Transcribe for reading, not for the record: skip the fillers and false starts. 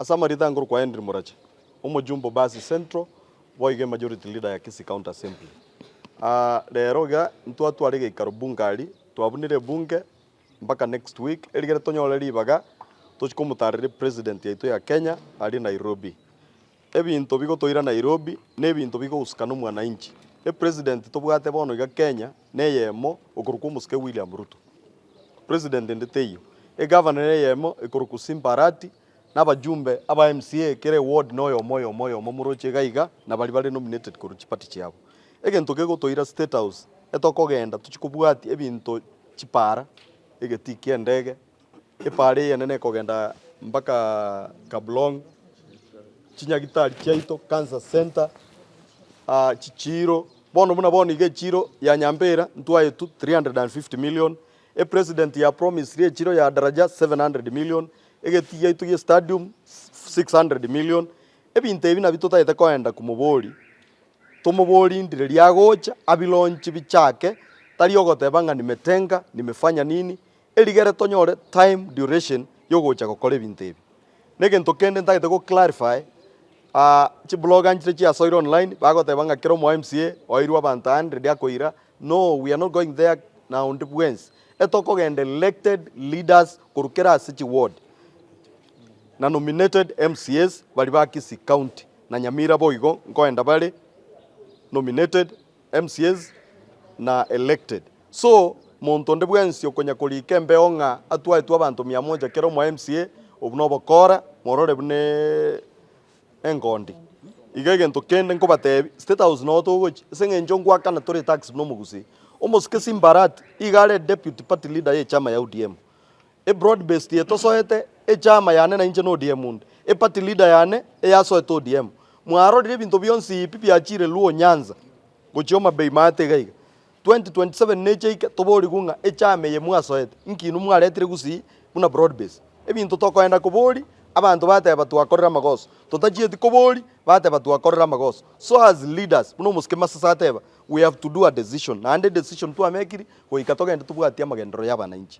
Asama ritanguru kwa Henry Morache. Jumbo basi Central, boige majority leader ya Kisii County Assembly. Lero ga ntu arige ikarubungari, twabunire bunge mpaka next week. Erigere tonyole ribaga tuchikumutarire president yaitu ya Kenya ari Nairobi. Ebintu bigo toira Nairobi nebintu bigo usikana mwananchi. President tobwate bono ga Kenya neyemo okurukumuske William Ruto. President ndeteyo. Governor neyemo ikurukusimparati n'abajumbe aba MCA kere ward noyo moyo muroche gaiga na bali nominated kuruchi party cyabo. Egento kego toira statehouse etokogenda tuchikubwati ebintu chipara egetikia ndege epare yanene kogenda mpaka Kablong chinyagitari chaito cancer center chichiro bono ige chiro ya Nyambera ntwaye tu 350 million president ya promise rie chiro ya daraja 700 million egetiya itu stadium 600 million ebinte ebi nabitotayete koenda kumubori tumubori ndire lyagocha abilonchi bichake tari ogotebanga nimetenga nimefanya nini erigere tonyore time duration yogocha gokora ebinte ebi negento kende ntagete go clarify chi blog anchire chi asoira online bagotebanga kero mo MCA oirwa abantu 100 yakoira. No, we are not going there now. Ndibwens etokogenda elected leaders kurukera city ward na nominated MCAs bali ba Kisii County na Nyamira boigo ngoenda bali nominated MCAs na elected. So montonde bwensi okonya kulikembe onga atwa abantu 100 kero mo MCA obunobokora morore bune engondi igegento kende nkobatebi state house no to gochi sengenjo ngwaka na tore tax no mugusi omoske simbarat igare deputy party leader ye chama ya ODM broad based yeto soete chama yane na inje no ODM party leader yane yaso eto ODM mwaro dire bintu byonsi pipi achire luo Nyanza gochioma bei mate gaiga 2027 neche tobori gunga chama ye mwasoete nkinu mwaretire gusi muna broad base ebintu tokoenda kubori abantu bateba twakorera magoso totachieti kubori bateba twakorera magoso. So as leaders muno muskema sasateba we have to do a decision and the decision tu amekiri ko ikatoga ndu tubwatia magendero y'abananchi.